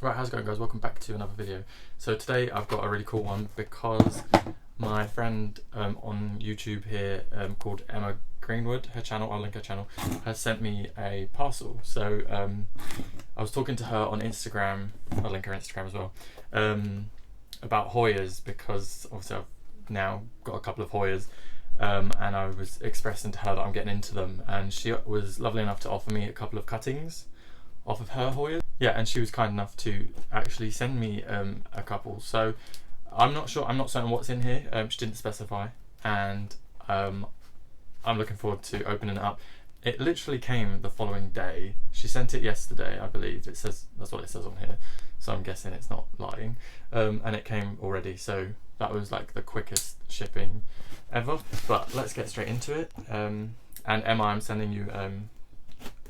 Right, how's it going, guys? Welcome back to another video. So today I've got a really cool one because my friend on YouTube here called Emma Greenwood, her channel, I'll link her channel, has sent me a parcel. So I was talking to her on Instagram, I'll link her Instagram as well, about Hoyas, because obviously I've now got a couple of Hoyas, and I was expressing to her that I'm getting into them, and she was lovely enough to offer me a couple of cuttings off of her Hoyas. Yeah, and she was kind enough to actually send me a couple. So I'm not sure, I'm not certain what's in here. She didn't specify, and I'm looking forward to opening it up. It literally came the following day. She sent it yesterday, I believe. It says, that's what it says on here, so I'm guessing it's not lying. And it came already, so that was like the quickest shipping ever. But let's get straight into it. And Emma, I'm sending you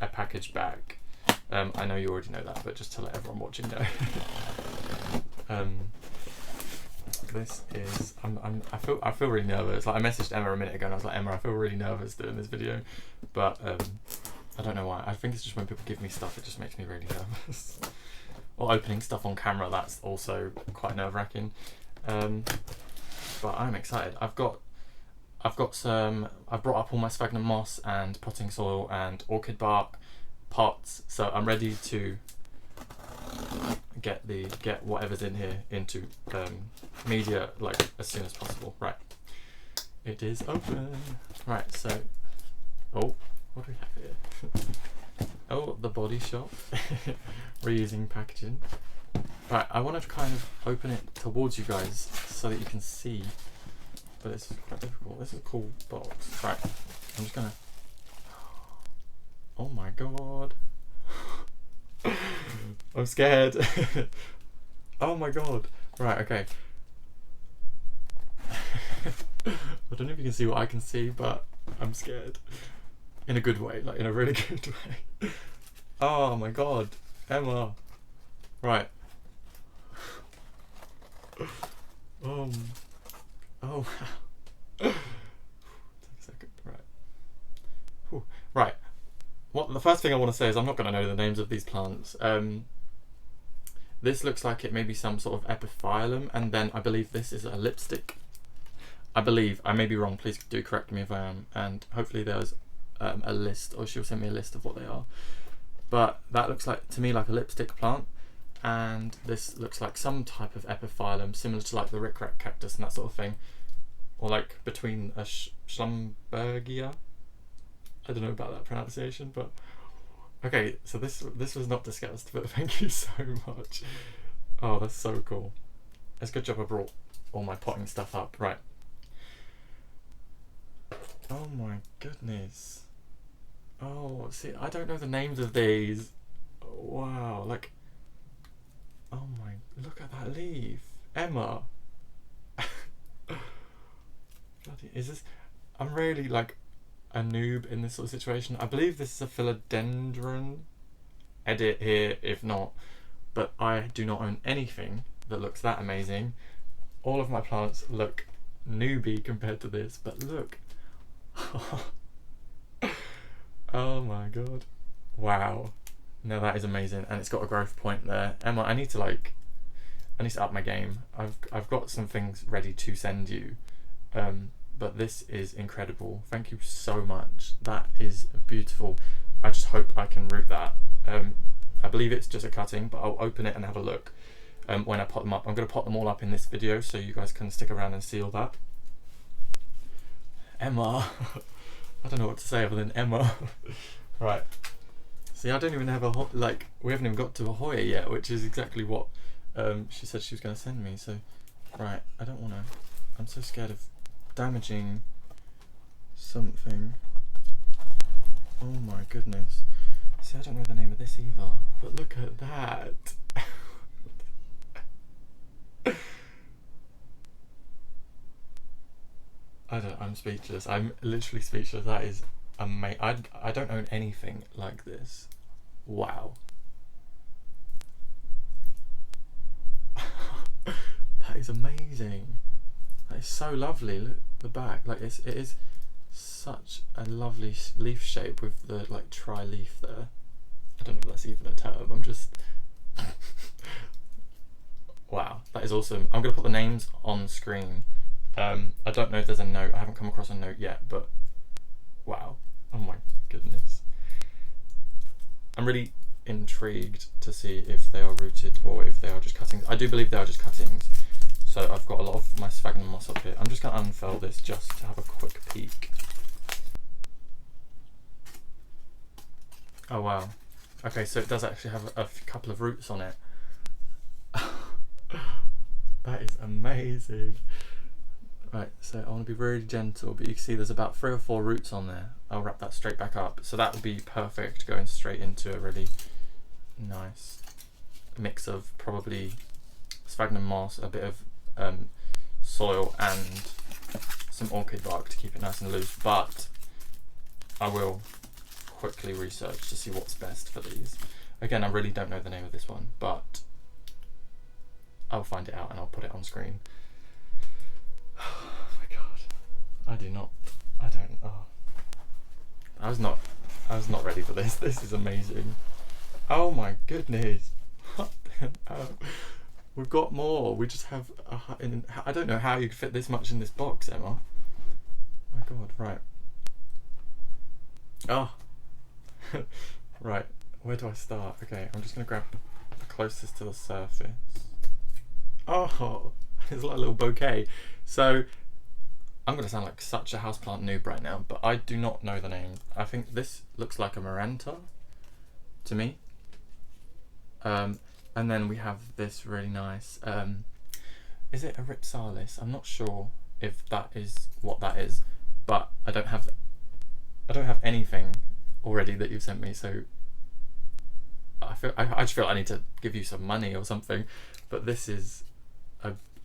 a package back. I know you already know that, but just to let everyone watching know. This is, I feel really nervous. Like, I messaged Emma a minute ago and I was like, Emma, I feel really nervous doing this video, but I don't know why. I think it's just when people give me stuff, it just makes me really nervous. Or opening stuff on camera, that's also quite nerve-wracking. But I'm excited. I've brought up all my sphagnum moss and potting soil and orchid bark pots, so I'm ready to get whatever's in here into media like as soon as possible. Right, it is open. Right, so oh, what do we have here? Oh, the Body Shop reusing packaging. Right, I want to kind of open it towards you guys so that you can see, but it's quite difficult. This is a cool box. Right, I'm just gonna, oh my god. I'm scared. Oh my god. Right, okay. I don't know if you can see what I can see, but I'm scared. In a good way, like in a really good way. Oh my god. Emma. Right. Oh wow. Take a second. Right. Whew. Right. Well, the first thing I want to say is I'm not going to know the names of these plants. This looks like it may be some sort of epiphyllum, and then I believe this is a lipstick. I believe, I may be wrong, please do correct me if I am, and hopefully there's a list, or she'll send me a list of what they are. But that looks like, to me, like a lipstick plant, and this looks like some type of epiphyllum, similar to like the rickrack cactus and that sort of thing, or like between a Schlumbergia. I don't know about that pronunciation, but okay, so this was not discussed, but thank you so much. Oh, that's so cool. It's a good job I brought all my potting stuff up. Right. Oh my goodness. Oh, see, I don't know the names of these. Wow, like, oh my, look at that leaf. Emma. Bloody, is this, I'm really like a noob in this sort of situation. I believe this is a Philodendron. Edit here if not, but I do not own anything that looks that amazing. All of my plants look newbie compared to this, but look. Oh my god. Wow. No, that is amazing, and it's got a growth point there. Emma, I need to up my game. I've got some things ready to send you. But this is incredible. Thank you so much. That is beautiful. I just hope I can root that. I believe it's just a cutting, but I'll open it and have a look when I pot them up. I'm going to pot them all up in this video so you guys can stick around and see all that. Emma. I don't know what to say other than Emma. Right. See, I don't even have we haven't even got to a Hoya yet, which is exactly what she said she was going to send me. So, right, I don't want to. I'm so scared of damaging something. Oh my goodness. See, I don't know the name of this either, but look at that. I'm speechless. I'm literally speechless. That is amazing. I don't own anything like this. Wow. That is amazing. That is so lovely. Look at the back. Like it is such a lovely leaf shape with the like tri-leaf there. I don't know if that's even a term. I'm just is awesome. I'm going to put the names on screen. I don't know if there's a note. I haven't come across a note yet, but wow. Oh my goodness. I'm really intrigued to see if they are rooted or if they are just cuttings. I do believe they are just cuttings. So I've got a lot of my sphagnum moss up here. I'm just going to unfurl this just to have a quick peek. Oh wow. Okay, so it does actually have a couple of roots on it. That is amazing. Right, so I want to be really gentle, but you can see there's about 3 or 4 roots on there. I'll wrap that straight back up. So that would be perfect going straight into a really nice mix of probably sphagnum moss, a bit of soil and some orchid bark to keep it nice and loose. But I will quickly research to see what's best for these. Again, I really don't know the name of this one, but I'll find it out and I'll put it on screen. Oh my god. I was not ready for this. This is amazing. Oh my goodness. What the hell? We've got more. We just have I don't know how you could fit this much in this box, Emma. Oh my god, right. Oh. Right, where do I start? Okay, I'm just gonna grab the closest to the surface. Oh, it's like a little bouquet. So I'm gonna sound like such a houseplant noob right now, but I do not know the name. I think this looks like a Maranta to me. And then we have this really nice, is it a Ripsalis? I'm not sure if that is what that is, but I don't have anything already that you've sent me, so I just feel I need to give you some money or something. But this is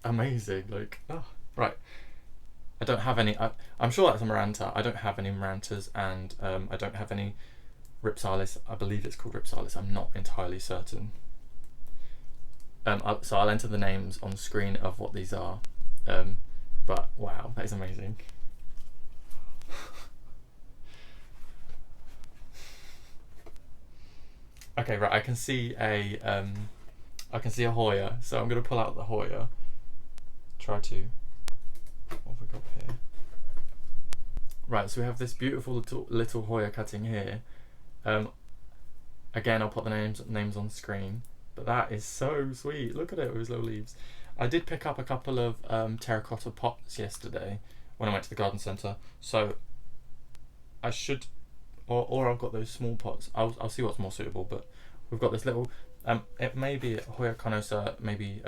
amazing. Like, oh, right. I don't have any. I'm sure that's a Maranta. I don't have any Marantas, and I don't have any Ripsalis. I believe it's called Ripsalis. I'm not entirely certain. So I'll enter the names on screen of what these are. But wow, that is amazing. Okay, right. I can see a Hoya. So I'm gonna pull out the Hoya. Try to. What have we got here? Right. So we have this beautiful little Hoya cutting here. Again, I'll put the names on screen. But that is so sweet. Look at it with his little leaves. I did pick up a couple of terracotta pots yesterday when I went to the garden centre. So I should, or I've got those small pots. I'll see what's more suitable. But we've got this little. It may be Hoya carnosa, maybe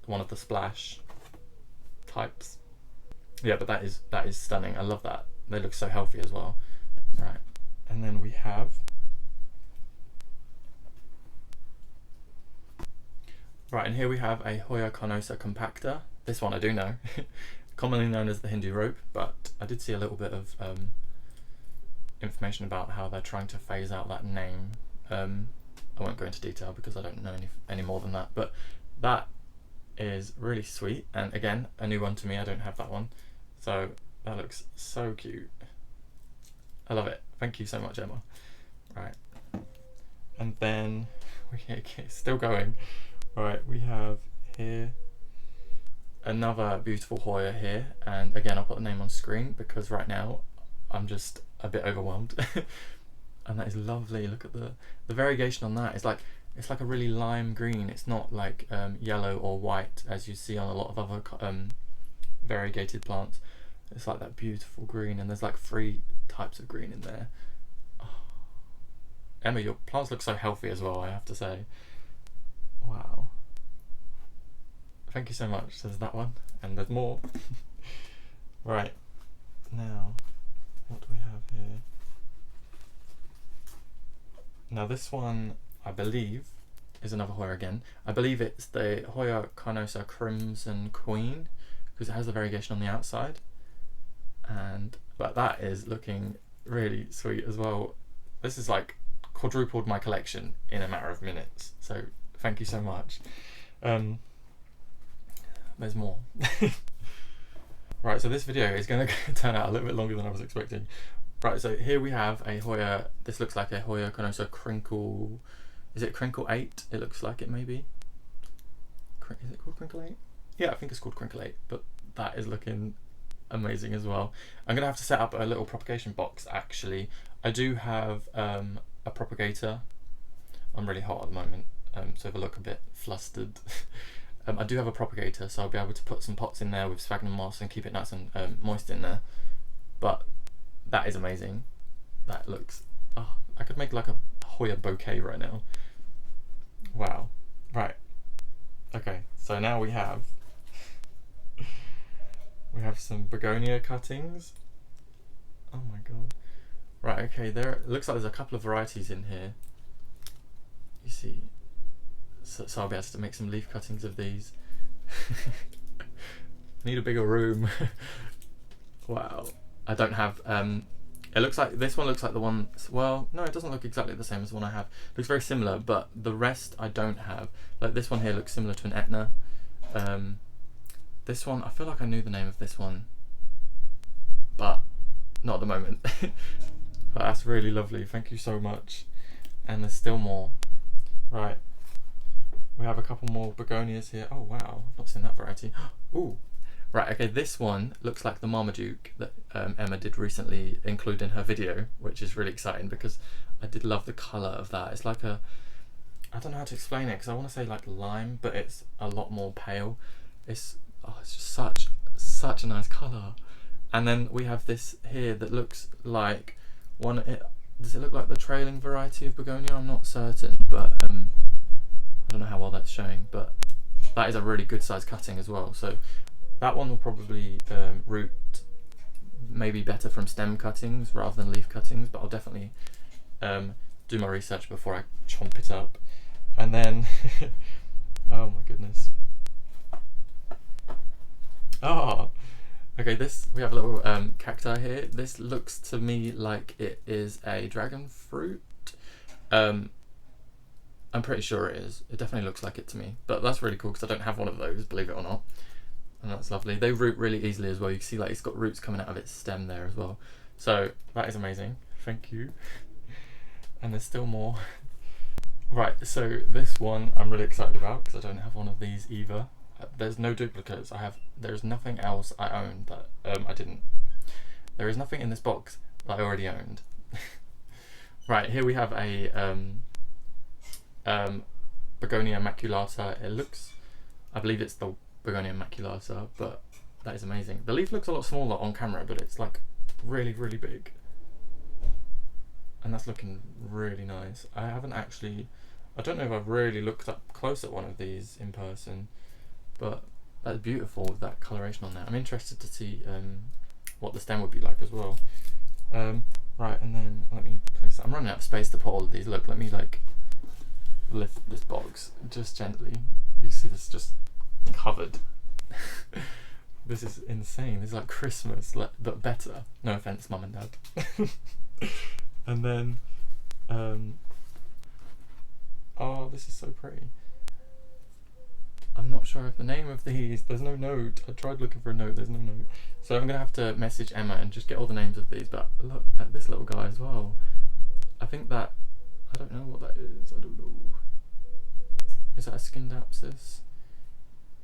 one of the splash types. Yeah, but that is stunning. I love that. They look so healthy as well. Right, and then we have. Right, and here we have a Hoya carnosa compacta. This one I do know, commonly known as the Hindu rope, but I did see a little bit of information about how they're trying to phase out that name. I won't go into detail because I don't know any more than that, but that is really sweet. And again, a new one to me. I don't have that one, so that looks so cute. I love it. Thank you so much, Emma. Right, and then still going. Right, we have here another beautiful Hoya here, and again I'll put the name on screen because right now I'm just a bit overwhelmed. And that is lovely. Look at the variegation on that. It's like a really lime green. It's not like yellow or white as you see on a lot of other variegated plants. It's like that beautiful green, and there's like 3 types of green in there. Oh. Emma, your plants look so healthy as well, I have to say. Wow. Thank you so much. There's that one, and there's more. Right, now, what do we have here? Now this one, I believe, is another Hoya again. I believe it's the Hoya carnosa Crimson Queen, because it has the variegation on the outside. But that is looking really sweet as well. This is like quadrupled my collection in a matter of minutes, so thank you so much. There's more. Right, so this video is going to turn out a little bit longer than I was expecting. Right, so here we have a Hoya. This looks like a Hoya carnosa Crinkle. Is it Crinkle 8? It looks like it maybe. Is it called Crinkle 8? Yeah, I think it's called Crinkle 8, but that is looking amazing as well. I'm gonna have to set up a little propagation box actually. I do have a propagator. I'm really hot at the moment, so if I look a bit flustered. I do have a propagator, so I'll be able to put some pots in there with sphagnum moss and keep it nice and moist in there. But that is amazing. That looks, oh, I could make like a Hoya bouquet right now. Wow. Right. Okay, so now we have some begonia cuttings. Oh my god. Right, okay, there it looks like there's a couple of varieties in here. You see, so I'll be able to make some leaf cuttings of these. Need a bigger room. Wow. I don't have, it looks like, this one looks like the one, well, no, it doesn't look exactly the same as the one I have. It looks very similar, but the rest I don't have. Like this one here looks similar to an Etna. This one, I feel like I knew the name of this one, but not at the moment. But that's really lovely, thank you so much. And there's still more. Right, we have a couple more begonias here. Oh wow, I've not seen that variety. Ooh, right, okay, this one looks like the Marmaduke that Emma did recently include in her video, which is really exciting because I did love the colour of that. It's like a, I don't know how to explain it because I want to say like lime, but it's a lot more pale. It's, oh, it's just such a nice colour. And then we have this here that looks like one, does it look like the trailing variety of begonia? I'm not certain, but I don't know how well that's showing, but that is a really good size cutting as well. So that one will probably root maybe better from stem cuttings rather than leaf cuttings, but I'll definitely do my research before I chomp it up. And then, oh my goodness. Oh, okay, this, we have a little cacti here. This looks to me like it is a dragon fruit. I'm pretty sure it is. It definitely looks like it to me, but that's really cool because I don't have one of those, believe it or not. And that's lovely. They root really easily as well. You can see like it's got roots coming out of its stem there as well. So that is amazing. Thank you. And there's still more. Right, so this one I'm really excited about because I don't have one of these either. There's no duplicates. There's nothing else I own that I didn't. There is nothing in this box that I already owned. Right, here we have a Begonia maculata. It looks, I believe it's the Begonia maculata, but that is amazing. The leaf looks a lot smaller on camera, but it's like really, really big. And that's looking really nice. I haven't actually, I don't know if I've really looked up close at one of these in person, but that's beautiful with that coloration on there. I'm interested to see what the stem would be like as well. Right, and then let me place that. I'm running out of space to put all of these. Look, let me like lift this box just gently. You can see this just covered. This is insane. This is like Christmas, but better. No offense, mum and dad. And then, oh, this is so pretty. I'm not sure of the name of these. There's no note. I tried looking for a note. There's no note. So I'm gonna have to message Emma and just get all the names of these. But look at this little guy as well. I think that, I don't know what that is. I don't know. Is that a Scindapsus?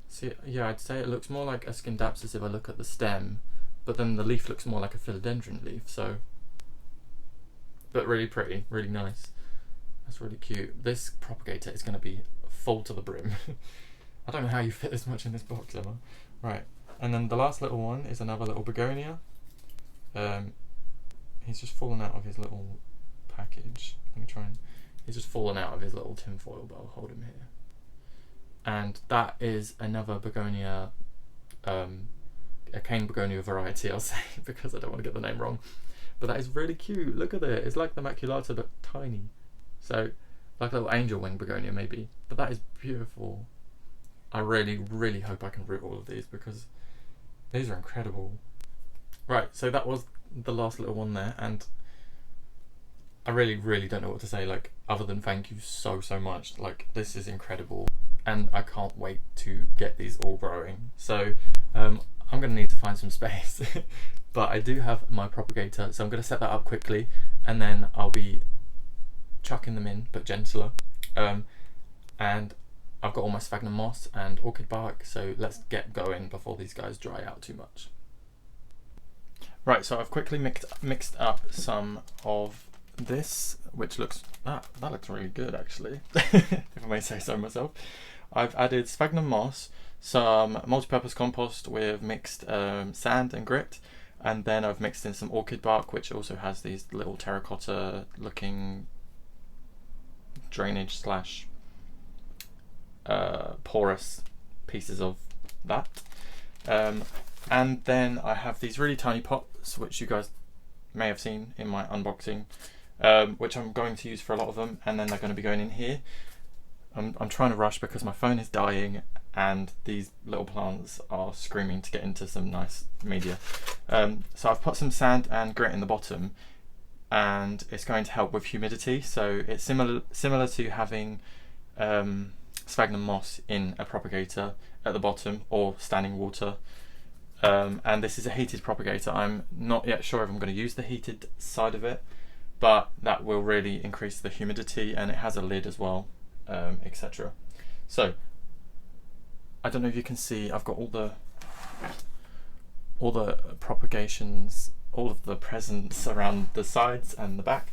See, yeah, I'd say it looks more like a Scindapsus if I look at the stem, but then the leaf looks more like a Philodendron leaf. So, but really pretty, really nice. That's really cute. This propagator is gonna be full to the brim. I don't know how you fit this much in this box, Emma. Right, and then the last little one is another little begonia. He's just fallen out of his little package. Let me try and, he's just fallen out of his little tin foil, but I'll hold him here. And that is another begonia, a cane begonia variety, I'll say, because I don't want to get the name wrong. But that is really cute. Look at it. It's like the maculata, but tiny. So, like a little angel wing begonia, maybe. But that is beautiful. I really, really hope I can root all of these because these are incredible. Right, so that was the last little one there, and I really, really don't know what to say, like, other than thank you so, so much. Like, this is incredible, and I can't wait to get these all growing. So, I'm going to need to find some space, but I do have my propagator, so I'm going to set that up quickly, and then I'll be chucking them in, but gentler, and I've got all my sphagnum moss and orchid bark, so let's get going before these guys dry out too much. Right, so I've quickly mixed up some of this, which looks, that looks really good actually, if I may say so myself. I've added sphagnum moss, some multi-purpose compost with mixed sand and grit, and then I've mixed in some orchid bark, which also has these little terracotta looking drainage slash porous pieces of that. And then I have these really tiny pots, which you guys may have seen in my unboxing, which I'm going to use for a lot of them, and then they're going to be going in here. I'm trying to rush because my phone is dying and these little plants are screaming to get into some nice media. So I've put some sand and grit in the bottom, and it's going to help with humidity. So it's similar to having sphagnum moss in a propagator at the bottom, or standing water. And this is a heated propagator. I'm not yet sure if I'm going to use the heated side of it, but that will really increase the humidity, and it has a lid as well, etc. So I don't know if you can see, I've got all the propagations, all of the presents around the sides and the back.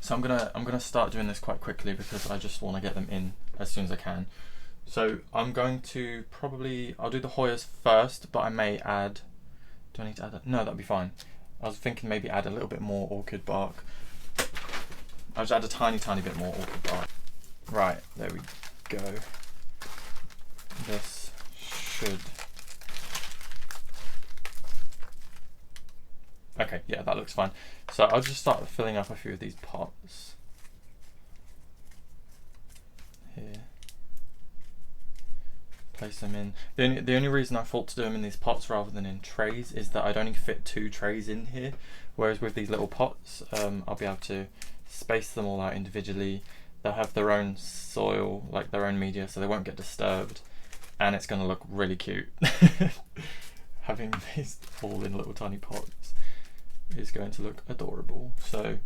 So I'm gonna start doing this quite quickly because I just want to get them in as soon as I can. So I'm going to I'll do the Hoyas first, but I may add, do I need to add no, that'll be fine. I was thinking maybe add a little bit more orchid bark. I'll just add a tiny bit more orchid bark. Right, there we go. This should, okay, yeah, that looks fine. So I'll just start filling up a few of these pots here. Place them in. The only reason I thought to do them in these pots rather than in trays is that I'd only fit 2 trays in here, whereas with these little pots, I'll be able to space them all out individually. They'll have their own soil, like their own media, so they won't get disturbed, and it's going to look really cute. Having these all in little tiny pots is going to look adorable. So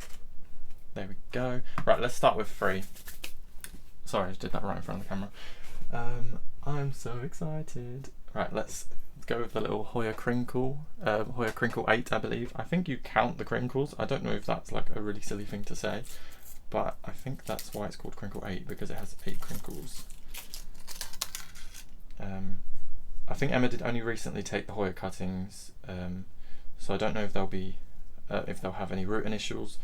there we go. Right, let's start with 3. Sorry, I just did that right in front of the camera. I'm so excited. Right, let's go with the little Hoya crinkle. Hoya crinkle 8, I believe. I think you count the crinkles. I don't know if that's like a really silly thing to say, but I think that's why it's called crinkle 8, because it has 8 crinkles. I think Emma did only recently take the Hoya cuttings, so I don't know if they'll be if they'll have any root initials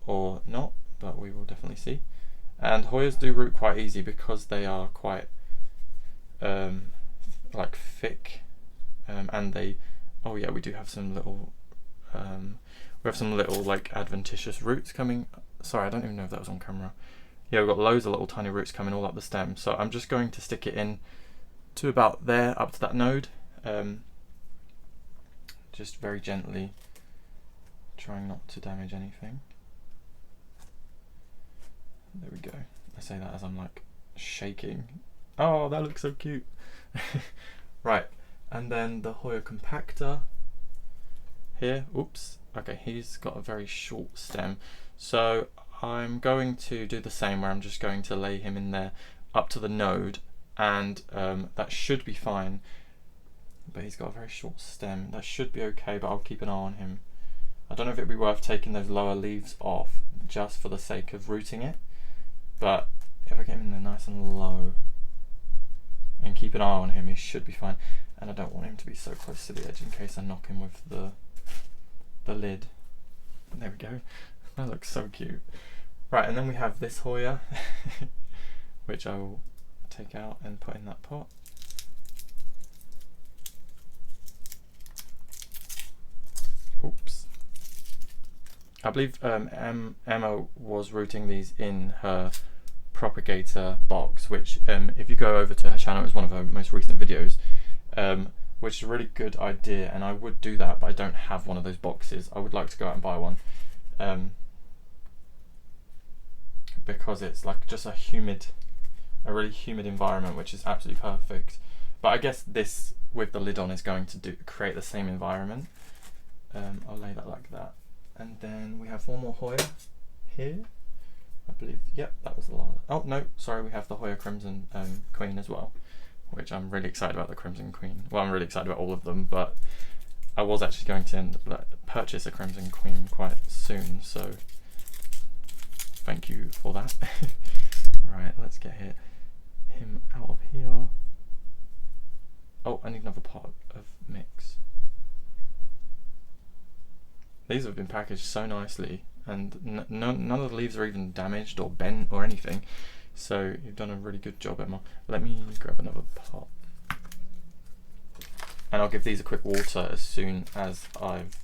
or not, but we will definitely see. And Hoyas do root quite easy because they are quite like thick, and they, oh yeah, we do have some little like adventitious roots coming. Sorry, I don't even know if that was on camera. Yeah, we've got loads of little tiny roots coming all up the stem, so I'm just going to stick it in to about there, up to that node, just very gently, trying not to damage anything. There we go. I say that as I'm like shaking. Oh, that looks so cute. Right, and then the Hoya compactor here. Oops. Okay, he's got a very short stem, so I'm going to do the same, where I'm just going to lay him in there up to the node, and that should be fine. But he's got a very short stem. That should be okay, but I'll keep an eye on him. I don't know if it'd be worth taking those lower leaves off just for the sake of rooting it, but if I get him in there nice and low and keep an eye on him, he should be fine. And I don't want him to be so close to the edge in case I knock him with the lid. And there we go. That looks so cute. Right, and then we have this Hoya, which I will take out and put in that pot. Oops. I believe Emma was rooting these in her propagator box, which if you go over to her channel, it's one of her most recent videos, which is a really good idea, and I would do that, but I don't have one of those boxes. I would like to go out and buy one, because it's like just a really humid environment, which is absolutely perfect. But I guess this with the lid on is going to create the same environment. I'll lay that like that, and then we have one more Hoya here. I believe, yep, that was the last. Oh no, sorry, we have the Hoya Crimson Queen as well, which I'm really excited about the Crimson Queen. Well, I'm really excited about all of them, but I was actually going to purchase a Crimson Queen quite soon, so thank you for that. Right, let's get him out of here. Oh, I need another pot of mix. These have been packaged so nicely, and none of the leaves are even damaged or bent or anything. So you've done a really good job, Emma. Let me grab another pot. And I'll give these a quick water as soon as I've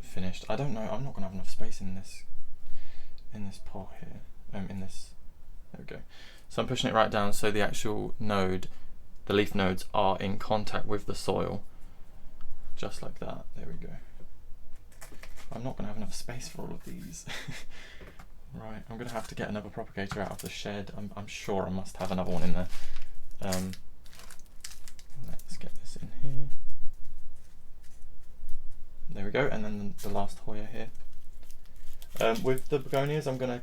finished. I don't know, I'm not gonna have enough space in this pot here. There we go. So I'm pushing it right down so the actual node, the leaf nodes, are in contact with the soil. Just like that. There we go. I'm not gonna have enough space for all of these. Right, I'm gonna have to get another propagator out of the shed. I'm sure I must have another one in there. Let's get this in here. There we go, and then the last Hoya here. With the begonias, I'm gonna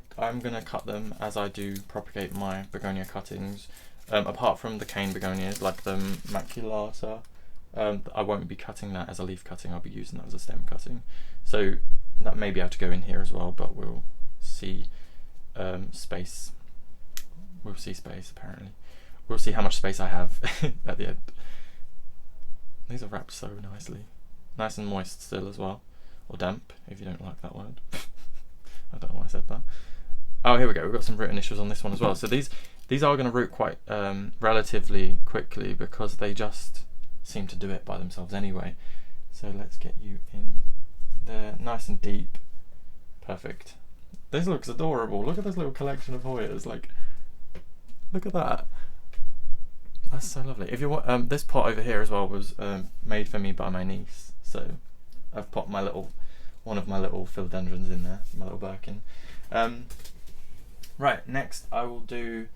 cut them as I do propagate my begonia cuttings. Apart from the cane begonias, like the maculata, I won't be cutting that as a leaf cutting. I'll be using that as a stem cutting. So that may be able to go in here as well, but we'll see space. We'll see space apparently. We'll see how much space I have at the end. These are wrapped so nicely. Nice and moist still as well. Or damp, if you don't like that word. I don't know why I said that. Oh, here we go. We've got some root initials on this one as well. So these are going to root quite relatively quickly because they just seem to do it by themselves anyway. So let's get you in there, nice and deep. Perfect. This looks adorable. Look at this little collection of Hoyas. Like, look at that. That's so lovely. If you want, this pot over here as well was made for me by my niece. So I've popped one of my little philodendrons in there, my little Birkin. Right, next I will do.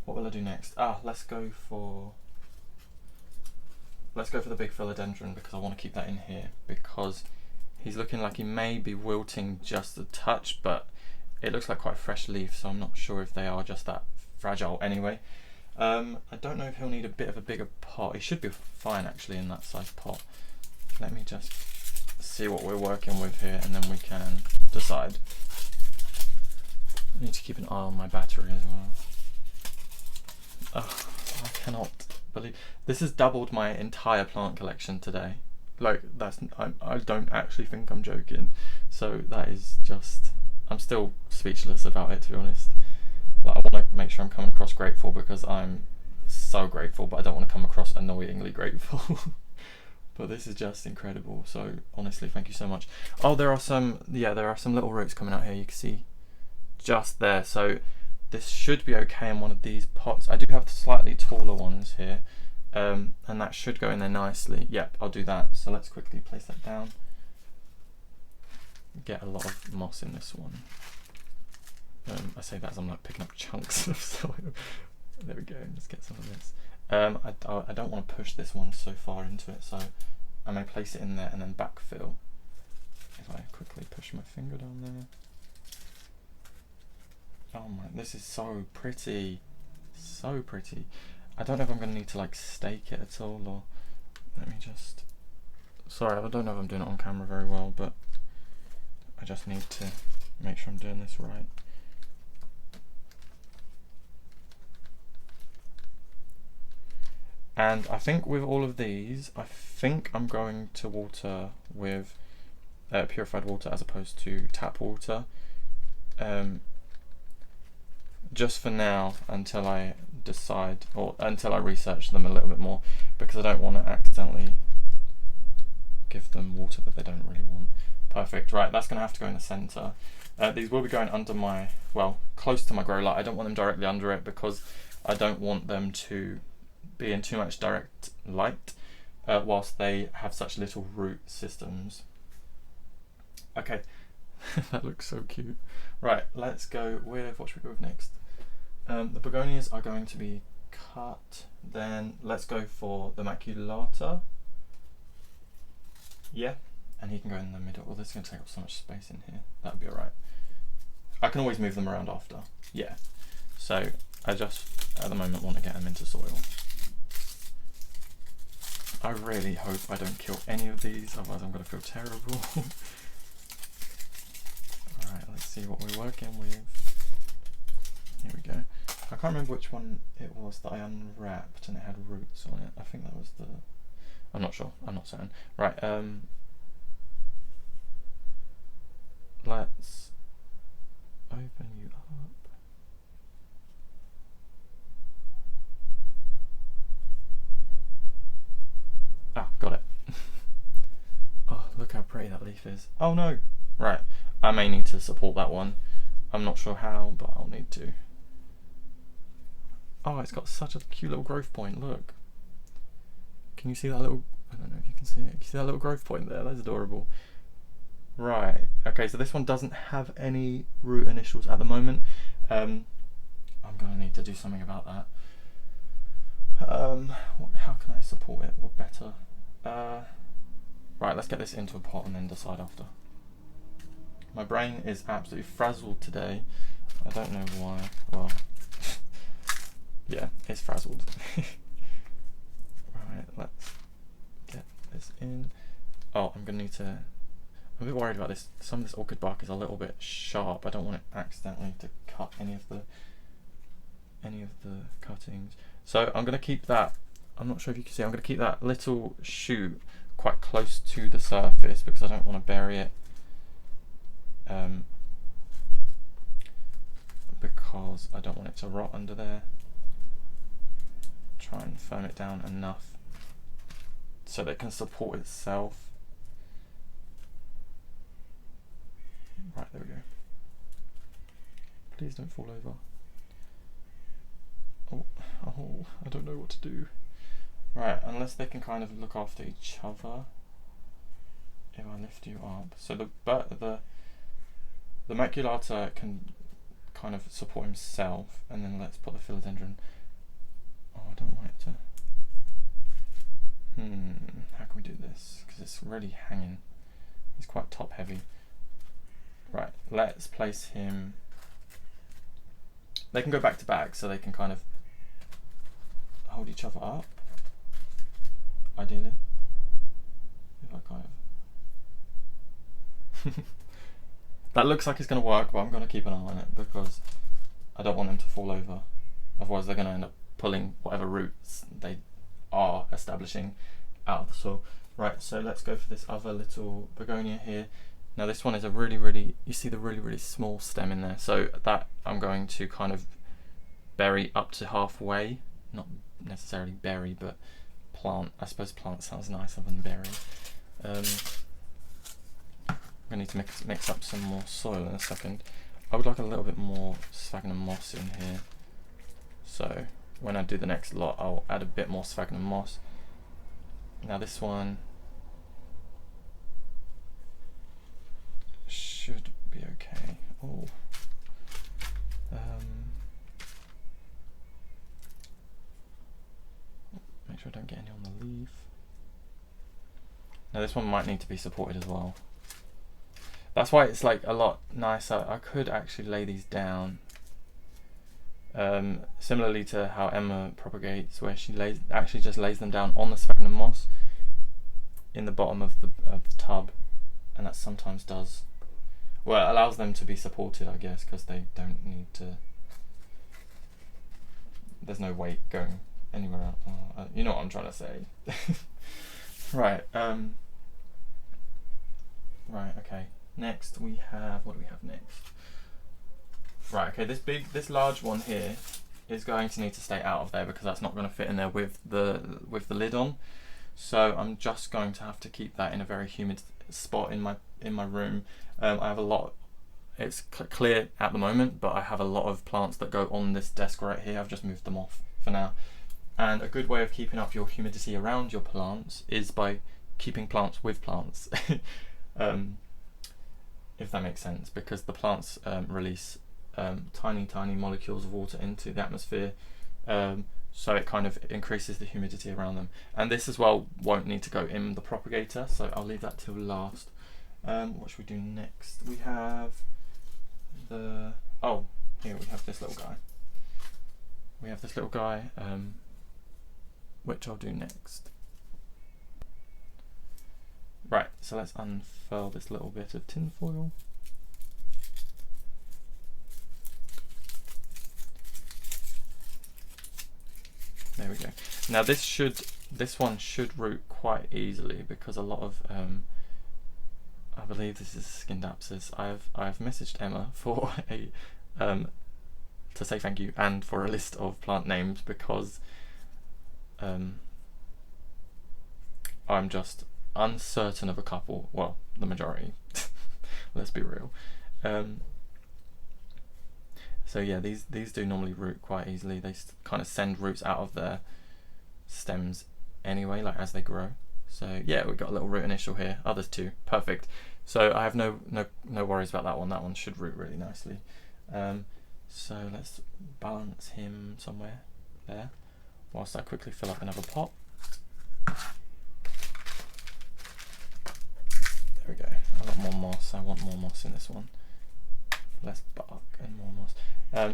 What will I do next? Let's go for the big philodendron because I want to keep that in here because he's looking like he may be wilting just a touch, but it looks like quite a fresh leaf, so I'm not sure if they are just that fragile anyway. I don't know if he'll need a bit of a bigger pot. He should be fine actually in that size pot. Let me just see what we're working with here and then we can decide. I need to keep an eye on my battery as well. Oh, I cannot believe this has doubled my entire plant collection today. Like I don't actually think I'm joking. So that is just, I'm still speechless about it, to be honest. Like, I want to make sure I'm coming across grateful because I'm so grateful, but I don't want to come across annoyingly grateful. But this is just incredible. So honestly, thank you so much. Oh, there are some little roots coming out here. You can see just there. So this should be okay in one of these pots. I do have slightly taller ones here, and that should go in there nicely. Yep, I'll do that. So let's quickly place that down. Get a lot of moss in this one. I say that as I'm like picking up chunks of soil. There we go, let's get some of this. I don't want to push this one so far into it, so I may place it in there and then backfill. If I quickly push my finger down there. Oh my, this is so pretty. So pretty. I don't know if I'm going to need to like stake it at all, or let me just... Sorry, I don't know if I'm doing it on camera very well, but I just need to make sure I'm doing this right. And I think with all of these, I think I'm going to water with purified water as opposed to tap water. Just for now, until I decide, or until I research them a little bit more, because I don't want to accidentally give them water that they don't really want. Perfect, right, that's going to have to go in the centre. These will be going under my, well, close to my grow light. I don't want them directly under it because I don't want them to be in too much direct light whilst they have such little root systems. Okay, that looks so cute. Right, let's go with, what should we go with next? The begonias are going to be cut. Then let's go for the maculata. Yeah, and he can go in the middle. Well, this is going to take up so much space in here. That would be alright. I can always move them around after. Yeah. So I just at the moment want to get them into soil. I really hope I don't kill any of these, otherwise I'm going to feel terrible. Alright, let's see what we're working with. Here we go. I can't remember which one it was that I unwrapped and it had roots on it. I think that was the... I'm not sure. I'm not certain. Right, let's open you up. Ah, got it. Oh, look how pretty that leaf is. Oh no! Right, I may need to support that one. I'm not sure how, but I'll need to. Oh, it's got such a cute little growth point, look. Can you see that little, I don't know if you can see it. Can you see that little growth point there? That's adorable. Right, okay, so this one doesn't have any root initials at the moment. I'm gonna need to do something about that. How can I support it? What better? Right, let's get this into a pot and then decide after. My brain is absolutely frazzled today. I don't know why. Well, yeah, it's frazzled. Right, let's get this in. Oh, I'm gonna need to... I'm a bit worried about this. Some of this orchid bark is a little bit sharp. I don't want it accidentally to cut any of the cuttings. So I'm gonna keep that, I'm not sure if you can see, I'm gonna keep that little shoot quite close to the surface because I don't want to bury it. Because I don't want it to rot under there. Try and firm it down enough so that it can support itself. Right, there we go. Please don't fall over. Oh, I don't know what to do. Right, unless they can kind of look after each other. If I lift you up. So the maculata can kind of support himself, and then let's put the philodendron. Oh, I don't want it to... how can we do this? Because it's really hanging. He's quite top heavy. Right, let's place him... They can go back to back, so they can kind of hold each other up, ideally. If I kind of... That looks like it's going to work, but I'm going to keep an eye on it because I don't want them to fall over. Otherwise they're going to end up pulling whatever roots they are establishing out of the soil. Right, so let's go for this other little begonia here. Now this one is a really, you see the really small stem in there, so that I'm going to kind of bury up to halfway. Not necessarily bury, but plant. I suppose plant sounds nicer than bury. I need to mix up some more soil in a second. I would like a little bit more sphagnum moss in here. So when I do the next lot, I'll add a bit more sphagnum moss. Now this one should be okay. Oh, make sure I don't get any on the leaf. Now this one might need to be supported as well. That's why it's like a lot nicer. I could actually lay these down, similarly to how Emma propagates, where she actually just lays them down on the sphagnum moss in the bottom of the tub, and that sometimes does, well, it allows them to be supported, I guess, because they don't need to. There's no weight going anywhere else. You know what I'm trying to say. Right. Right. Okay. Next we have, what do we have next? Right, okay, this large one here is going to need to stay out of there because that's not going to fit in there with the lid on. So I'm just going to have to keep that in a very humid spot in my room. I have a lot, it's clear at the moment, but I have a lot of plants that go on this desk right here. I've just moved them off for now. And a good way of keeping up your humidity around your plants is by keeping plants with plants. If that makes sense, because the plants release tiny molecules of water into the atmosphere, so it kind of increases the humidity around them. And this as well won't need to go in the propagator, so I'll leave that till last. What should we do next? We have the... Oh, here we have this little guy. Which I'll do next. Right, so let's unfurl this little bit of tin foil. There we go. Now this one should root quite easily, because a lot of I believe this is Scindapsus. I've messaged Emma for a to say thank you and for a list of plant names, because I'm just uncertain of a couple. Well, the majority. Let's be real. So yeah, these do normally root quite easily. They kind of send roots out of their stems anyway, like as they grow. So yeah, we've got a little root initial here. Others too. Perfect. So I have no worries about that one. That one should root really nicely. So let's balance him somewhere there, whilst I quickly fill up another pot. There we go. I've got more moss. I want more moss in this one. Less bark and more moss.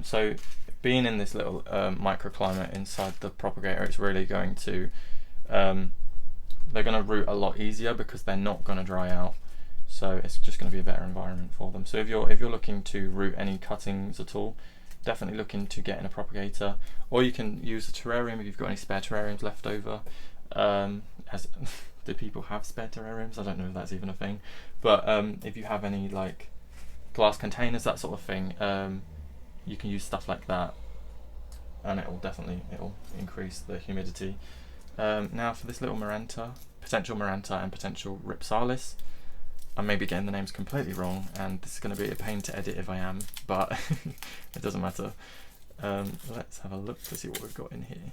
So being in this little microclimate inside the propagator, it's really going to, they're going to root a lot easier because they're not going to dry out. So it's just going to be a better environment for them. So if you're looking to root any cuttings at all, definitely look into getting a propagator, or you can use a terrarium if you've got any spare terrariums left over. Do people have spare terrariums? I don't know if that's even a thing, but if you have any like glass containers, that sort of thing, you can use stuff like that, and it'll increase the humidity. Now for this little potential Maranta and potential Ripsalis, I may be getting the names completely wrong, and this is going to be a pain to edit if I am, but it doesn't matter. Let's have a look to see what we've got in here.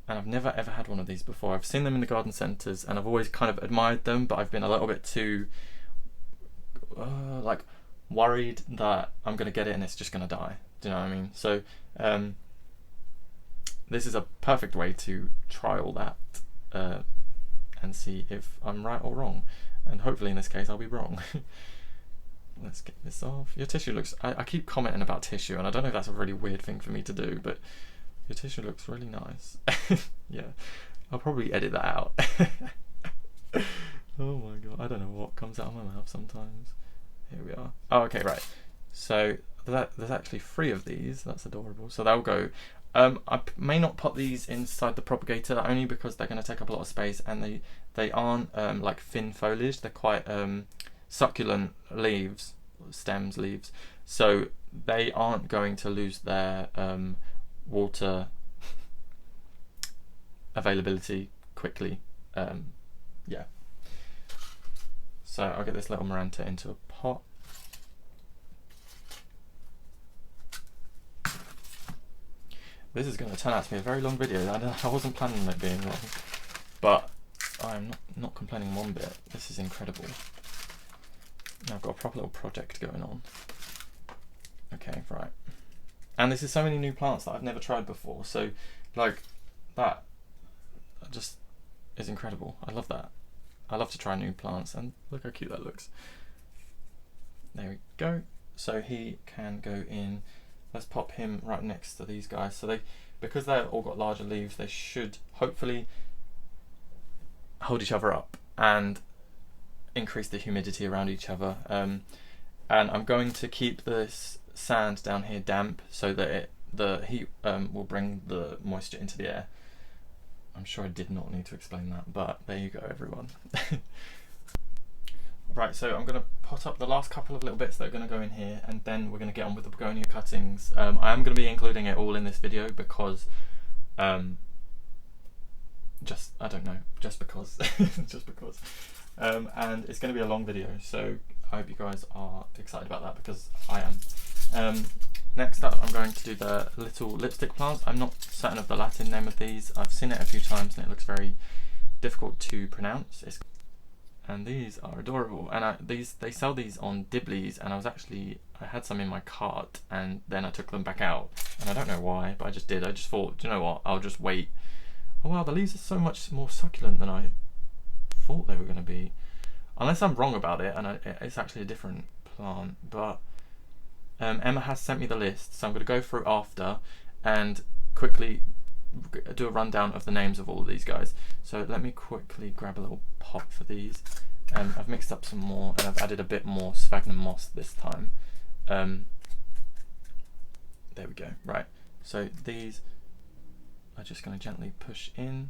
And I've never ever had one of these before. I've seen them in the garden centres and I've always kind of admired them, but I've been a little bit too like worried that I'm going to get it and it's just going to die. Do you know what I mean? So this is a perfect way to trial that and see if I'm right or wrong, and hopefully in this case I'll be wrong. Let's get this off. Your tissue looks, I keep commenting about tissue, and I don't know if that's a really weird thing for me to do, but your tissue looks really nice. Yeah, I'll probably edit that out. Oh my god, I don't know what comes out of my mouth sometimes. Here we are. Oh, okay, right. So there's actually 3 of these. That's adorable. So they'll go. I may not put these inside the propagator, only because they're going to take up a lot of space, and they aren't like thin foliage. They're quite succulent leaves, stems, leaves. So they aren't going to lose their water availability quickly. Yeah. So I'll get this little Maranta into a pot. This is going to turn out to be a very long video. I wasn't planning on it being long, but I'm not complaining one bit. This is incredible. Now I've got a proper little project going on. Okay, right. And this is so many new plants that I've never tried before. So, like, that just is incredible. I love that. I love to try new plants, and look how cute that looks. There we go. So he can go in. Let's pop him right next to these guys. So because they've all got larger leaves, they should hopefully hold each other up and increase the humidity around each other. And I'm going to keep this sand down here damp so that the heat will bring the moisture into the air. I'm sure I did not need to explain that, but there you go, everyone. Right, so I'm going to pot up the last couple of little bits that are going to go in here, and then we're going to get on with the begonia cuttings. I am going to be including it all in this video because, I don't know, just because. Just because. And it's going to be a long video, so I hope you guys are excited about that, because I am. Next up, I'm going to do the little lipstick plants. I'm not certain of the Latin name of these. I've seen it a few times and it looks very difficult to pronounce. And these are adorable. And they sell these on Dibblies, and I had some in my cart and then I took them back out. And I don't know why, but I just did. I just thought, do you know what, I'll just wait. Oh wow, the leaves are so much more succulent than I thought they were going to be. Unless I'm wrong about it and it's actually a different plant, but Emma has sent me the list, so I'm going to go through after and quickly do a rundown of the names of all of these guys. So let me quickly grab a little pot for these. I've mixed up some more and I've added a bit more sphagnum moss this time. There we go. Right, so these are just going to gently push in,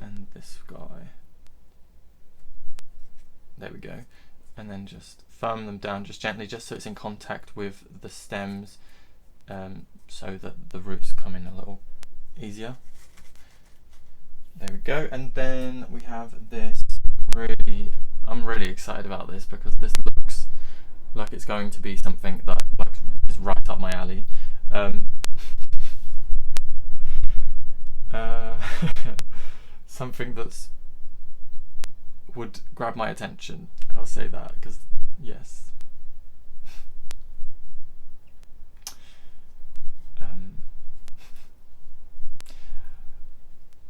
and this guy, there we go, and then just firm them down just gently, just so it's in contact with the stems, so that the roots come in a little easier. There we go. And then we have this I'm really excited about this because this looks like it's going to be something that is right up my alley. Something that's would grab my attention, I'll say that, because yes.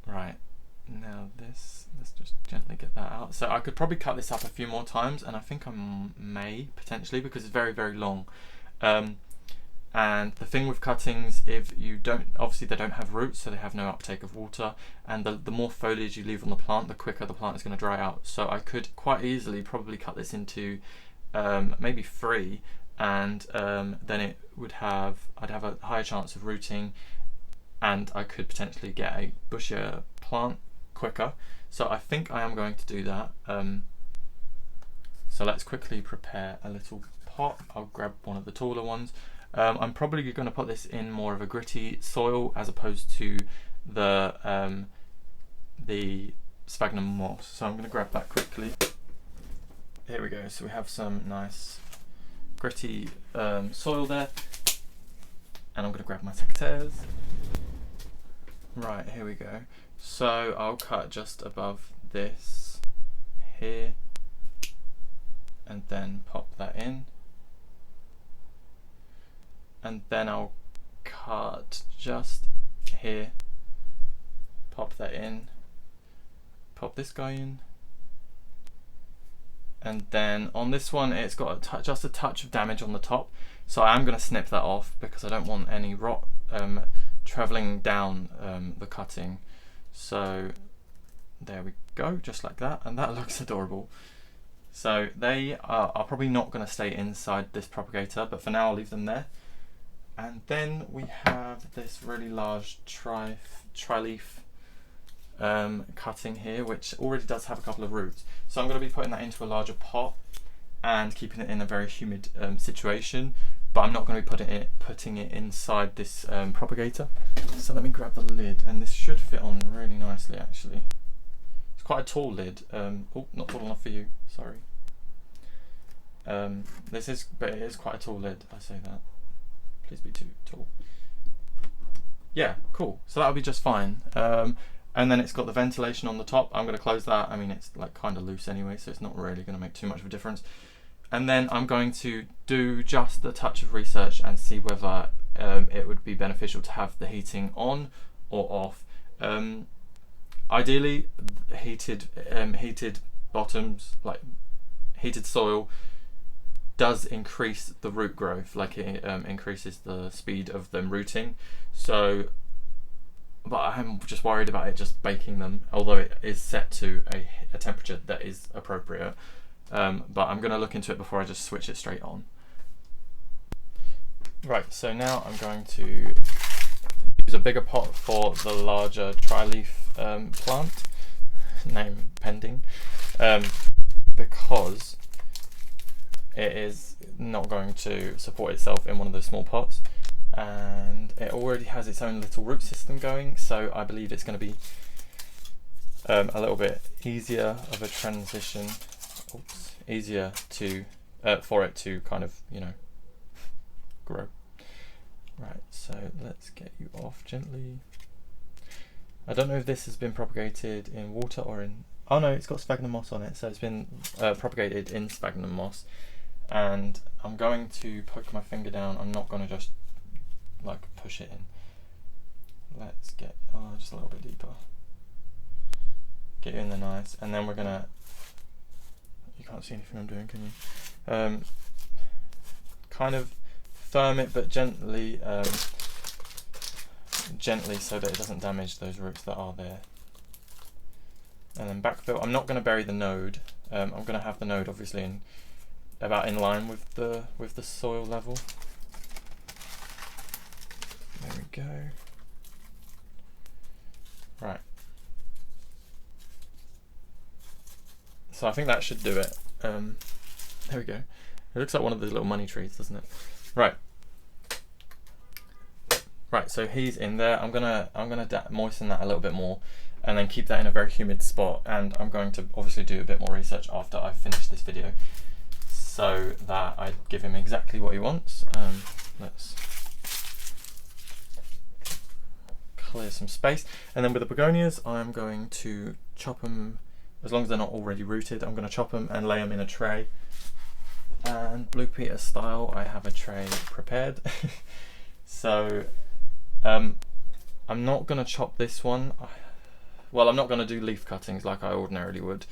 Right, now let's just gently get that out. So I could probably cut this up a few more times, and I think I may potentially, because it's very, very long. And the thing with cuttings, if you don't, obviously they don't have roots, so they have no uptake of water, and the more foliage you leave on the plant, the quicker the plant is going to dry out. So I could quite easily probably cut this into maybe 3, and then it would I'd have a higher chance of rooting, and I could potentially get a bushier plant quicker. So I think I am going to do that. So let's quickly prepare a little pot. I'll grab one of the taller ones. I'm probably going to put this in more of a gritty soil as opposed to the sphagnum moss. So I'm going to grab that quickly. Here we go. So we have some nice gritty soil there, and I'm going to grab my secateurs. Right, here we go. So I'll cut just above this here, and then pop that in. And then I'll cut just here, pop that in, pop this guy in, and then on this one it's got just a touch of damage on the top, so I am going to snip that off because I don't want any rot travelling down the cutting. So there we go, just like that, and that looks adorable. So they are probably not going to stay inside this propagator, but for now I'll leave them there. And then we have this really large tri-leaf cutting here, which already does have a couple of roots. So I'm going to be putting that into a larger pot and keeping it in a very humid situation, but I'm not going to be putting it inside this propagator. So let me grab the lid, and this should fit on really nicely actually. It's quite a tall lid. Oh, not tall enough for you, sorry. But it is quite a tall lid, I say that. Please be too tall. Yeah, cool. So that'll be just fine. And then it's got the ventilation on the top. I'm going to close that. I mean, it's like kind of loose anyway, so it's not really going to make too much of a difference. And then I'm going to do just a touch of research and see whether it would be beneficial to have the heating on or off. Ideally, heated bottoms, like heated soil, does increase the root growth, like it increases the speed of them rooting. So, but I'm just worried about it just baking them, although it is set to a temperature that is appropriate. But I'm going to look into it before I just switch it straight on. Right, so now I'm going to use a bigger pot for the larger tri-leaf plant, name pending, because it is not going to support itself in one of those small pots, and it already has its own little root system going, so I believe it's going to be a little bit easier of a transition, easier to for it to kind of, you know, grow. Right, so let's get you off gently. I don't know if this has been propagated in water or in, oh no, it's got sphagnum moss on it, so it's been propagated in sphagnum moss. And I'm going to poke my finger down. I'm not going to just like push it in. Let's get just a little bit deeper. Get you in there nice, and then we're gonna you can't see anything I'm doing, can you? Kind of firm it, but gently, gently, so that it doesn't damage those roots that are there. And then backfill. I'm not going to bury the node. I'm going to have the node obviously about in line with the soil level. There we go. Right. So I think that should do it. There we go. It looks like one of those little money trees, doesn't it? Right. Right. So he's in there. I'm gonna moisten that a little bit more, and then keep that in a very humid spot. And I'm going to obviously do a bit more research after I finish this video, so that I give him exactly what he wants. Let's clear some space, and then with the begonias, I'm going to chop them. As long as they're not already rooted, I'm going to chop them and lay them in a tray. And Blue Peter style, I have a tray prepared. So I'm not going to chop this one. Well, I'm not going to do leaf cuttings like I ordinarily would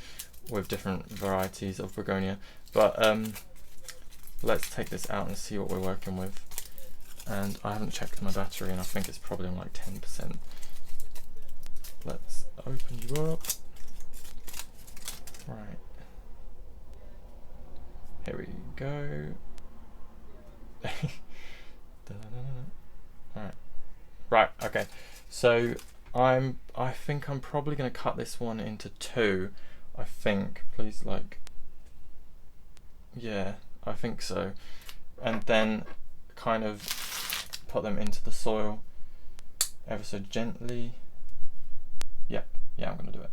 with different varieties of begonia. But let's take this out and see what we're working with. And I haven't checked my battery, and I think it's probably on like 10%. Let's open you up. Right. Here we go. Alright. Right, okay. So I think I'm probably gonna cut this one into two. I think. Please, like, yeah, I think so. And then kind of put them into the soil ever so gently. Yeah, I'm gonna do it.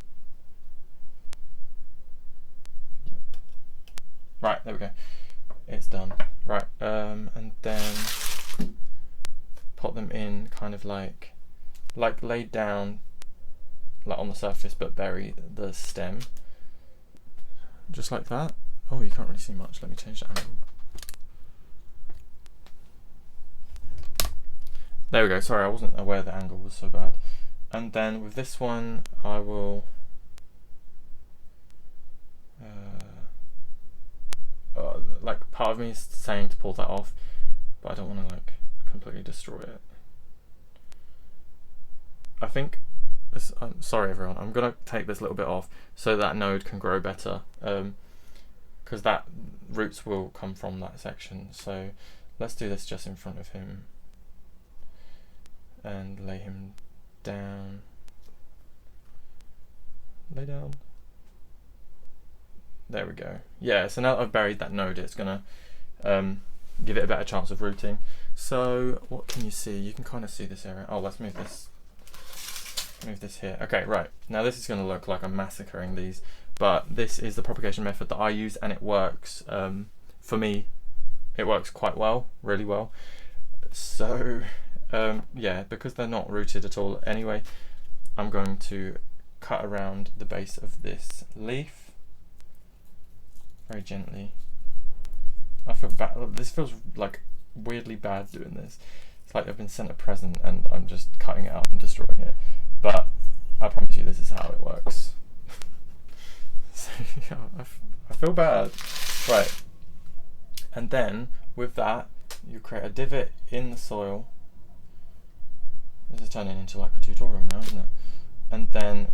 Right, there we go. It's done. Right, and then put them in kind of like laid down, like on the surface, but bury the stem. Just like that. Oh, you can't really see much. Let me change the angle. There we go. Sorry, I wasn't aware the angle was so bad. And then with this one, I will like, part of me is saying to pull that off, but I don't want to like completely destroy it. I think this, sorry everyone, I'm gonna take this little bit off so that node can grow better, because that roots will come from that section. So let's do this just in front of him and lay him down. Lay down. There we go. Yeah, so now that I've buried that node, it's gonna give it a better chance of rooting. So what can you see? You can kind of see this area. Oh, let's move this. Move this here. Okay, right. Now this is gonna look like I'm massacring these, but this is the propagation method that I use, and it works. For me, it works quite well, really well. So yeah, because they're not rooted at all anyway, I'm going to cut around the base of this leaf. Very gently. I feel bad. This feels like weirdly bad doing this. It's like I've been sent a present and I'm just cutting it up and destroying it. But I promise you, this is how it works. So, yeah, I feel bad. Right. And then with that, you create a divot in the soil. This is turning into like a tutorial now, isn't it? And then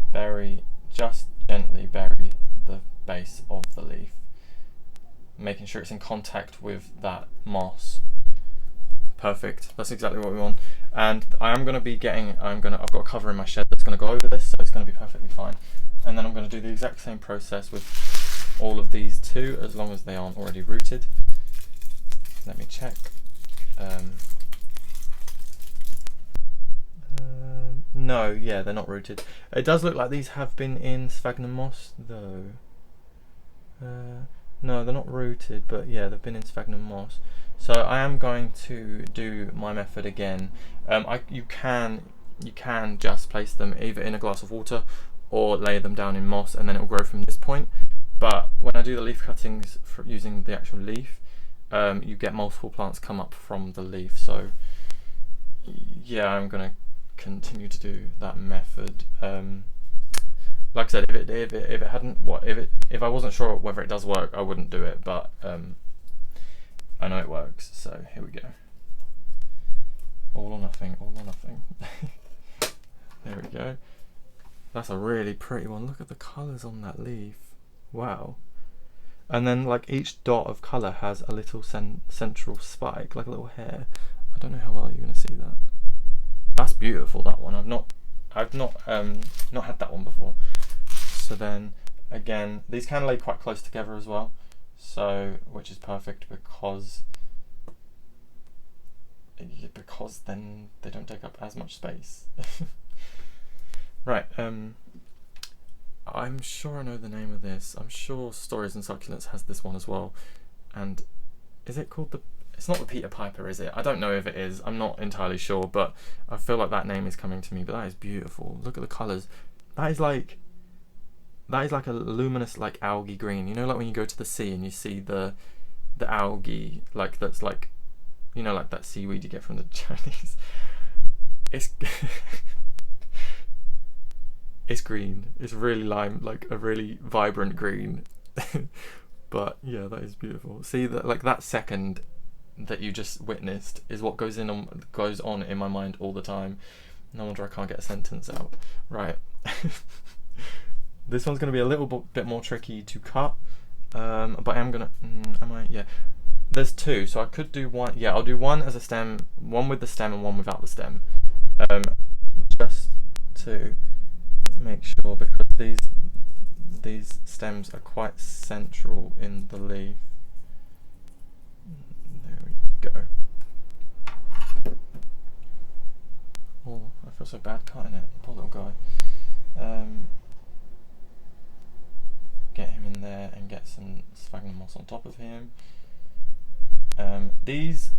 just gently bury the base of the leaf, making sure it's in contact with that moss. Perfect. That's exactly what we want. And I am going to be I've got a cover in my shed that's going to go over this, so it's going to be perfectly fine. And then I'm going to do the exact same process with all of these too, as long as they aren't already rooted. Let me check. No, yeah, they're not rooted. It does look like these have been in sphagnum moss though. No, they're not rooted, but yeah, they've been in sphagnum moss. So I am going to do my method again. You can just place them either in a glass of water or lay them down in moss, and then it will grow from this point. But when I do the leaf cuttings using the actual leaf, you get multiple plants come up from the leaf. So yeah, I'm going to continue to do that method. like I said, if it hadn't, if I wasn't sure whether it does work, I wouldn't do it. But I know it works. So here we go. All or nothing. All or nothing. There we go. That's a really pretty one. Look at the colours on that leaf. Wow. And then like each dot of colour has a little central spike, like a little hair. I don't know how well you're going to see that. That's beautiful, that one. I've not had that one before. So then again, these can lay quite close together as well. So, which is perfect because then they don't take up as much space. Right, I'm sure I know the name of this. I'm sure Stories and Succulents has this one as well. And is it called it's not the Peter Piper, is it? I don't know if it is. I'm not entirely sure, but I feel like that name is coming to me. But that is beautiful. Look at the colours. That is like a luminous like algae green. You know, like when you go to the sea and you see the algae, like that's like, you know, like that seaweed you get from the Chinese. It's it's green. It's really lime, like a really vibrant green. But yeah, that is beautiful. See that, like that second that you just witnessed is what goes on in my mind all the time. No wonder I can't get a sentence out. Right. This one's going to be a little bit more tricky to cut, but I am gonna. Yeah. There's two, so I could do one. Yeah, I'll do one as a stem, one with the stem and one without the stem, just to make sure, because these stems are quite central in the leaf. There we go. Oh, I feel so bad cutting it. Poor little guy. Get him in there and get some sphagnum moss on top of him. These,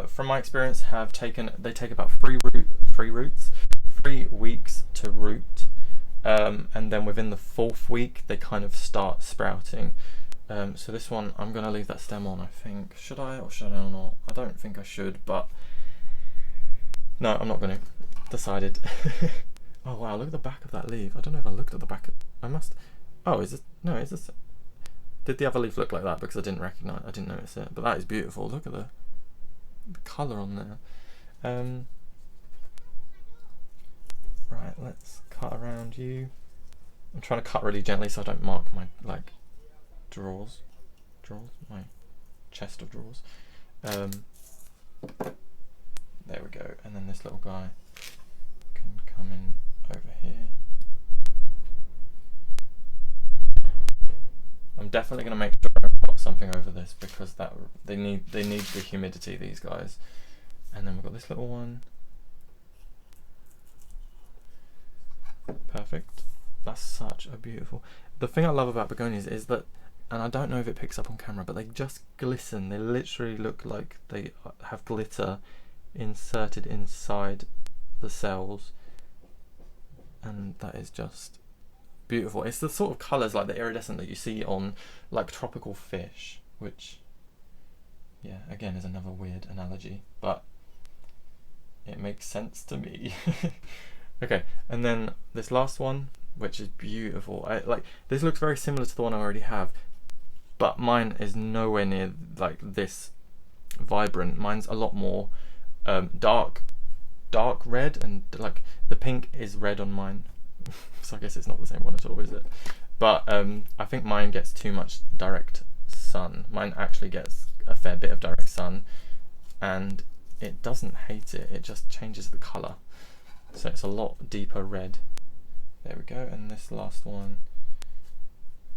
from my experience, they take about 3 weeks to root, and then within the 4th week they kind of start sprouting. So this one, I'm going to leave that stem on, I think. Should I or should I not? I don't think I should, but no, I'm not going to. Decided. Oh wow, look at the back of that leaf. I don't know if I looked at the back. I must. Oh, is this? No, is this? Did the other leaf look like that? Because I didn't notice it. But that is beautiful. Look at the colour on there. Right, let's cut around you. I'm trying to cut really gently so I don't mark my drawers, my chest of drawers. There we go. And then this little guy can come in over here. I'm definitely going to make sure I put something over this, because they need the humidity, these guys. And then we've got this little one. Perfect. That's such a beautiful. The thing I love about begonias is that, and I don't know if it picks up on camera, but they just glisten. They literally look like they have glitter inserted inside the cells, and that is just beautiful. It's the sort of colours like the iridescent that you see on like tropical fish, which, yeah, again is another weird analogy, but it makes sense to me. Okay, and then this last one, which is beautiful. This looks very similar to the one I already have, but mine is nowhere near like this vibrant. Mine's a lot more dark red, and like the pink is red on mine. So I guess it's not the same one at all, is it? But I think mine gets too much direct sun. Mine actually gets a fair bit of direct sun, and it doesn't hate it. It just changes the colour. So it's a lot deeper red. There we go. And this last one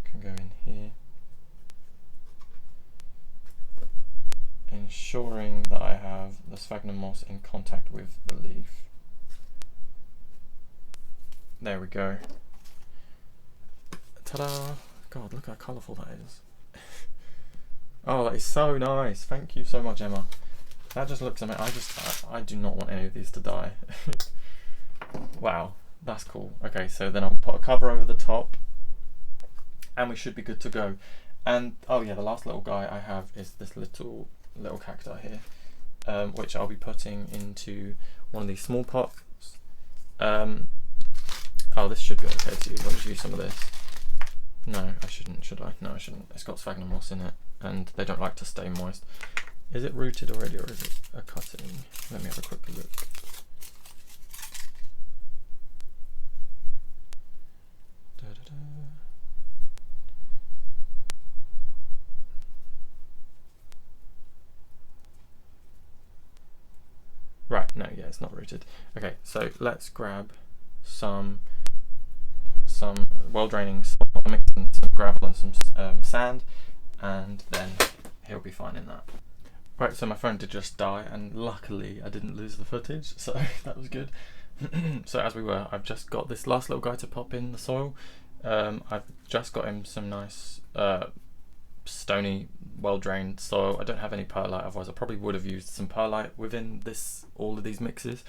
can go in here, ensuring that I have the sphagnum moss in contact with the leaf. There we go. Ta-da! God, look how colourful that is. Oh, that is so nice. Thank you so much, Emma. That just looks amazing. I do not want any of these to die. Wow, that's cool. Okay, so then I'll put a cover over the top, and we should be good to go. And oh yeah, the last little guy I have is this little cacti here, which I'll be putting into one of these small pots. Oh, this should be okay to use. I'll just use some of this. No, I shouldn't, should I? No, I shouldn't. It's got sphagnum moss in it, and they don't like to stay moist. Is it rooted already, or is it a cutting? Let me have a quick look. Right, no, yeah, it's not rooted. Okay, so let's grab some well-draining soil, mix in some gravel and some sand, and then he'll be fine in that. Right, so my phone did just die, and luckily I didn't lose the footage, so that was good. So as we were, I've just got this last little guy to pop in the soil. I've just got him some nice stony, well-drained soil. I don't have any perlite, otherwise I probably would have used some perlite within all of these mixes.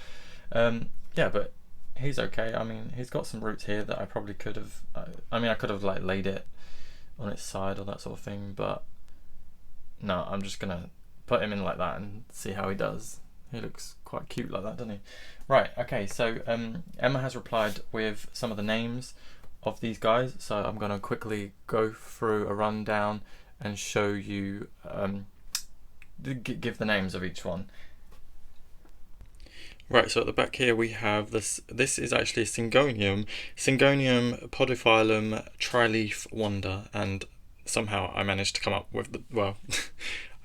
Yeah, but he's okay. I mean, he's got some roots here that I probably could have, I could have like laid it on its side or that sort of thing, but no, I'm just gonna put him in like that and see how he does. He looks quite cute like that, doesn't he? Right, okay, so Emma has replied with some of the names of these guys, so I'm gonna quickly go through a rundown and show you, give the names of each one. Right, so at the back here we have this is actually a Syngonium podophyllum trileaf wonder, and somehow I managed to come up with the, well,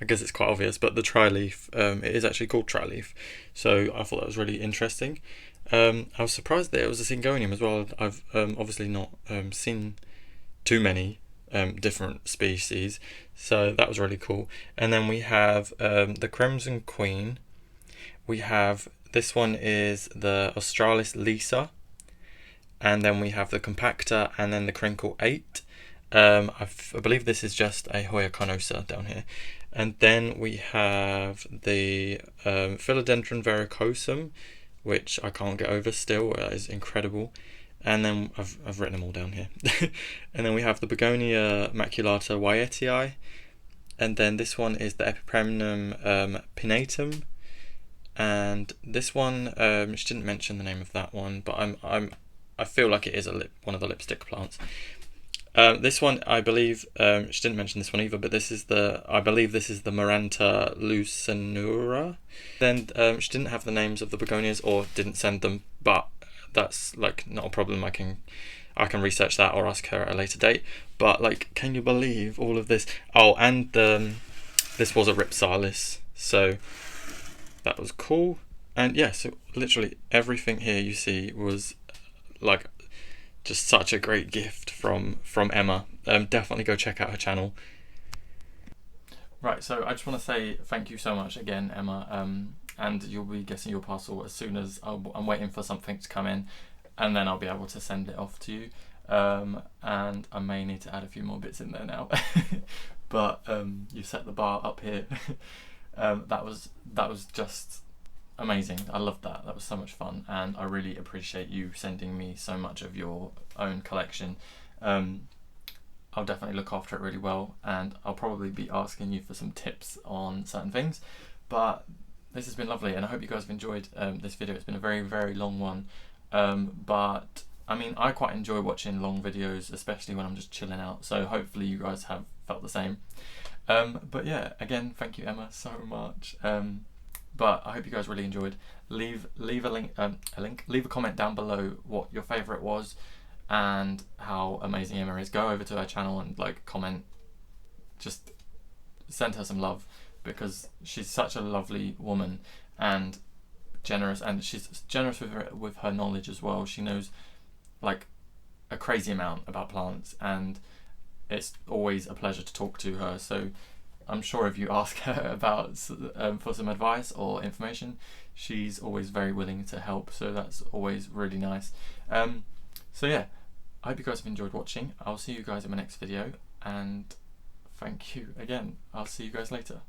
I guess it's quite obvious, but the trileaf, it is actually called trileaf, so I thought that was really interesting. I was surprised that it was a Syngonium as well. I've obviously not seen too many different species, so that was really cool. And then we have the Crimson Queen. We have, this one is the Australis Lisa, and then we have the Compacta, and then the Crinkle 8. I believe this is just a Hoya carnosa down here. And then we have the Philodendron verrucosum, which I can't get over still. That is incredible. And then I've written them all down here. And then we have the Begonia maculata wyetii, and then this one is the Epipremnum pinnatum. And this one, she didn't mention the name of that one, but I feel like it is one of the lipstick plants. This one, I believe, she didn't mention this one either, but I believe this is the Maranta lucinura. Then she didn't have the names of the begonias, or didn't send them, but that's like not a problem. I can research that or ask her at a later date. But like, can you believe all of this? Oh, and this was a Ripsalis, so that was cool. And yeah, so literally everything here you see was like just such a great gift from Emma. Definitely go check out her channel. Right, so I just want to say thank you so much again, Emma, and you'll be getting your parcel as soon as I'm waiting for something to come in, and then I'll be able to send it off to you. And I may need to add a few more bits in there now, but you set the bar up here. That was just amazing. I loved that. That was so much fun, and I really appreciate you sending me so much of your own collection. I'll definitely look after it really well, and I'll probably be asking you for some tips on certain things, but this has been lovely, and I hope you guys have enjoyed this video. It's been a very, very long one, but I mean, I quite enjoy watching long videos, especially when I'm just chilling out, so hopefully you guys have felt the same. But yeah, again, thank you, Emma, so much. But I hope you guys really enjoyed. Leave a comment down below what your favourite was and how amazing Emma is. Go over to her channel and like comment, just send her some love, because she's such a lovely woman and generous, and she's generous with her knowledge as well. She knows like a crazy amount about plants, and it's always a pleasure to talk to her. So I'm sure if you ask her about for some advice or information, she's always very willing to help, so that's always really nice. So yeah, I hope you guys have enjoyed watching. I'll see you guys in my next video, and thank you again. I'll see you guys later.